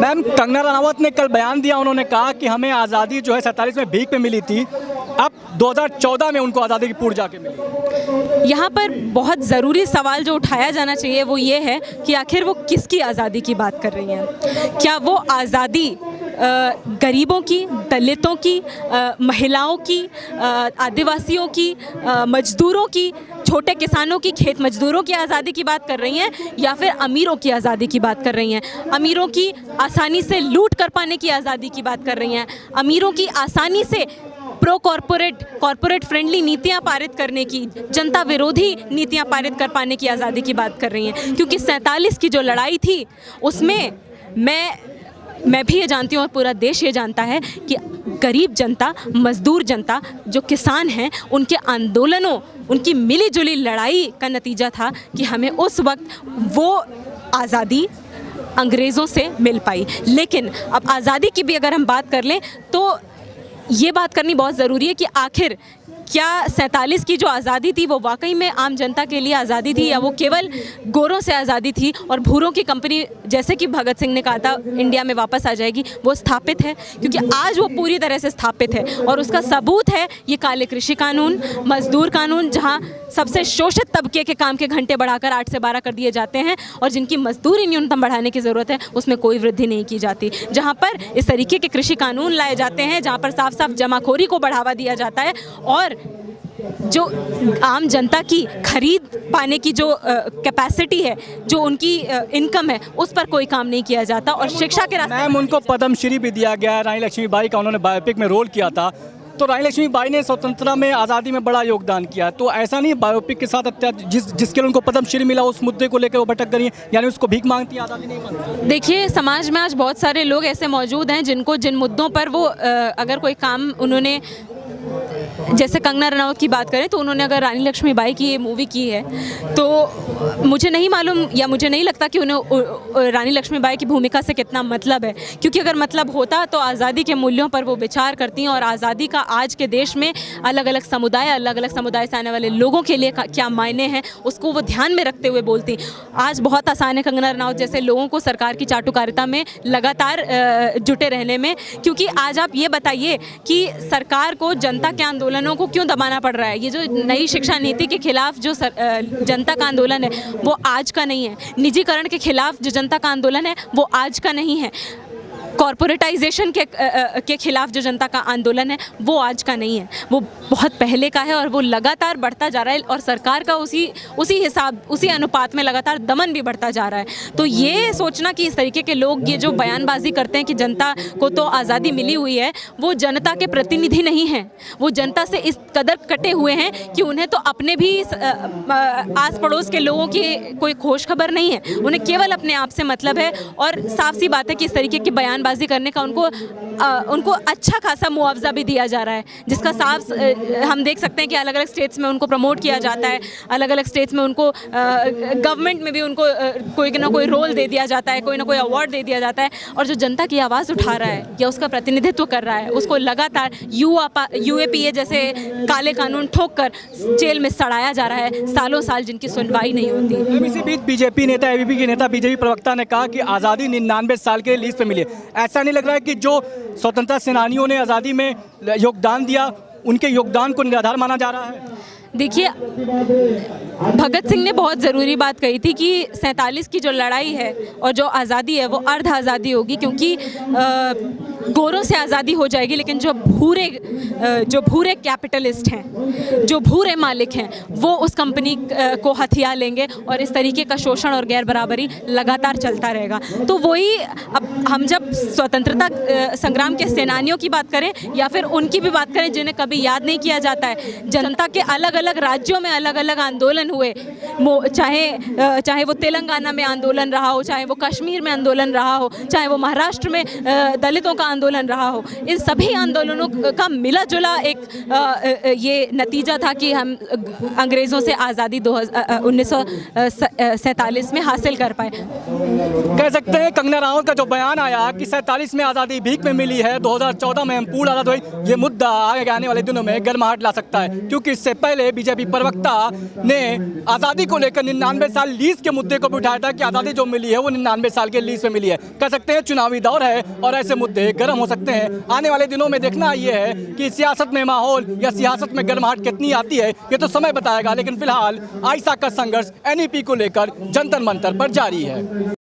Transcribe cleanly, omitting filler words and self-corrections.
Ma'am, Kangana Ranaut ने कल बयान दिया, उन्होंने कहा कि हमें आज़ादी जो है 47 में भीख में मिली थी, अब 2014 में उनको आज़ादी की पूर्व जाके मिली। यहाँ पर बहुत ज़रूरी सवाल जो उठाया जाना चाहिए वो ये है कि आखिर वो किसकी आज़ादी की बात कर रही हैं। क्या वो आज़ादी गरीबों की, दलितों की, महिलाओं की, आदिवासियों की, मजदूरों की, छोटे किसानों की, खेत मजदूरों की आज़ादी की बात कर रही हैं, या फिर अमीरों की आज़ादी की बात कर रही हैं? अमीरों की आसानी से लूट कर पाने की आज़ादी की बात कर रही हैं? अमीरों की आसानी से प्रो कॉरपोरेट फ्रेंडली नीतियां पारित करने की, जनता विरोधी नीतियां पारित कर पाने की आज़ादी की बात कर रही हैं? क्योंकि 47 की जो लड़ाई थी उसमें मैं भी ये जानती हूँ और पूरा देश ये जानता है कि गरीब जनता, मज़दूर जनता, जो किसान हैं, उनके आंदोलनों, उनकी मिलीजुली लड़ाई का नतीजा था कि हमें उस वक्त वो आज़ादी अंग्रेज़ों से मिल पाई। लेकिन अब आज़ादी की भी अगर हम बात कर लें तो ये बात करनी बहुत ज़रूरी है कि आखिर क्या 47 की जो आज़ादी थी वो वाकई में आम जनता के लिए आज़ादी थी, या वो केवल गोरों से आज़ादी थी और भूरों की कंपनी, जैसे कि भगत सिंह ने कहा था, इंडिया में वापस आ जाएगी, वो स्थापित है? क्योंकि आज वो पूरी तरह से स्थापित है और उसका सबूत है ये काले कृषि कानून, मजदूर कानून, जहाँ सबसे शोषित तबके के काम के घंटे बढ़ाकर 8 से 12 कर दिए जाते हैं और जिनकी मजदूरी न्यूनतम बढ़ाने की ज़रूरत है उसमें कोई वृद्धि नहीं की जाती। जहाँ पर इस तरीके के कृषि कानून लाए जाते हैं, जहाँ पर साफ साफ जमाखोरी को बढ़ावा दिया जाता है और जो आम जनता की खरीद पाने की जो कैपेसिटी है, जो उनकी इनकम है, उस पर कोई काम नहीं किया जाता। और शिक्षा के रास्ते मैम, उनको पद्मश्री भी दिया गया है। रानी लक्ष्मीबाई का उन्होंने बायोपिक में रोल किया था, तो रानी लक्ष्मीबाई ने स्वतंत्रता में, आज़ादी में बड़ा योगदान किया। तो ऐसा नहीं बायोपिक के साथ जिसके लिए उनको पद्मश्री मिला उस मुद्दे को लेकर वो भटक गई हैं, यानी उसको भीख मांगती है, आज़ादी नहीं मांगती। देखिए, समाज में आज बहुत सारे लोग ऐसे मौजूद हैं जिन मुद्दों पर वो अगर कोई काम उन्होंने, जैसे कंगना रनावत की बात करें तो उन्होंने अगर रानी लक्ष्मीबाई की ये मूवी की है तो मुझे नहीं मालूम या मुझे नहीं लगता कि उन्हें रानी लक्ष्मीबाई की भूमिका से कितना मतलब है, क्योंकि अगर मतलब होता तो आज़ादी के मूल्यों पर वो विचार करती हैं और आज़ादी का आज के देश में अलग अलग समुदाय से आने वाले लोगों के लिए क्या मायने हैं उसको वो ध्यान में रखते हुए बोलती। आज बहुत आसान है कंगना रनावत जैसे लोगों को सरकार की चाटुकारिता में लगातार जुटे रहने में, क्योंकि आज आप ये बताइए कि सरकार को जनता के आंदोलनों को क्यों दबाना पड़ रहा है? ये जो नई शिक्षा नीति के खिलाफ जो जनता का आंदोलन है वो आज का नहीं है, निजीकरण के खिलाफ जो जनता का आंदोलन है वो आज का नहीं है, कॉरपोरेटाइजेशन के खिलाफ जो जनता का आंदोलन है वो आज का नहीं है, वो बहुत पहले का है और वो लगातार बढ़ता जा रहा है और सरकार का उसी अनुपात में लगातार दमन भी बढ़ता जा रहा है। तो ये सोचना कि इस तरीके के लोग ये जो बयानबाजी करते हैं कि जनता को तो आज़ादी मिली हुई है, वो जनता के प्रतिनिधि नहीं हैं, वो जनता से इस कदर कटे हुए हैं कि उन्हें तो अपने भी आस पड़ोस के लोगों की कोई खोज खबर नहीं है, उन्हें केवल अपने आप से मतलब है। और साफ सी बात है कि इस तरीके की बयानबाजी करने का उनको अच्छा खासा मुआवजा भी दिया जा रहा है, जिसका साफ हम देख सकते हैं कि अलग अलग स्टेट्स में उनको प्रमोट किया जाता है, अलग अलग स्टेट्स में उनको गवर्नमेंट में भी उनको कोई ना कोई रोल दे दिया जाता है, कोई ना कोई अवार्ड दे दिया जाता है। और जो जनता की आवाज़ उठा रहा है या उसका प्रतिनिधित्व कर रहा है उसको लगातार यूएपीए जैसे काले कानून ठोक कर जेल में सड़ाया जा रहा है, सालों साल जिनकी सुनवाई नहीं होती। इसी बीच बीजेपी नेता, एबीपी के नेता, बीजेपी प्रवक्ता ने कहा कि आज़ादी 99 साल के लीज पे मिली। ऐसा नहीं लग रहा है कि जो स्वतंत्रता सेनानियों ने आज़ादी में योगदान दिया उनके योगदान को निराधार माना जा रहा है? देखिए, भगत सिंह ने बहुत ज़रूरी बात कही थी कि 47 की जो लड़ाई है और जो आज़ादी है वो अर्ध आज़ादी होगी, क्योंकि गोरों से आज़ादी हो जाएगी लेकिन जो भूरे कैपिटलिस्ट हैं, जो भूरे मालिक हैं, वो उस कंपनी को हथिया लेंगे और इस तरीके का शोषण और गैर बराबरी लगातार चलता रहेगा। तो वही अब हम जब स्वतंत्रता संग्राम के सेनानियों की बात करें या फिर उनकी भी बात करें जिन्हें कभी याद नहीं किया जाता है, जनता के अलग अलग राज्यों में अलग अलग आंदोलन हुए, चाहे वो तेलंगाना में आंदोलन रहा हो, चाहे वो कश्मीर में आंदोलन रहा हो, चाहे वो महाराष्ट्र में दलितों का आंदोलन रहा हो, इन सभी आंदोलनों का मिला जुला एक ये नतीजा था कि हम अंग्रेज़ों से आज़ादी 1947 में हासिल कर पाए। कह सकते हैं कंगना रनौत का जो बयान आया कि 47 में आज़ादी भीख में मिली है, 2014 में हम पूर्ण आज़ाद हुए, ये मुद्दा आगे आने वाले दिनों में गर्माहट ला सकता है, क्योंकि इससे पहले बीजेपी प्रवक्ता ने आज़ादी को लेकर 99 साल लीज के मुद्दे को भी उठाया था कि आज़ादी जो मिली है वो 99 साल के लीज में मिली है। कह सकते हैं चुनावी दौर है और ऐसे मुद्दे गर्म हो सकते हैं। आने वाले दिनों में देखना ये है कि सियासत में माहौल या सियासत में गर्माहट कितनी आती है, ये तो समय बताएगा। लेकिन फिलहाल आइसा का संघर्ष NEP को लेकर जंतर मंतर पर जारी है।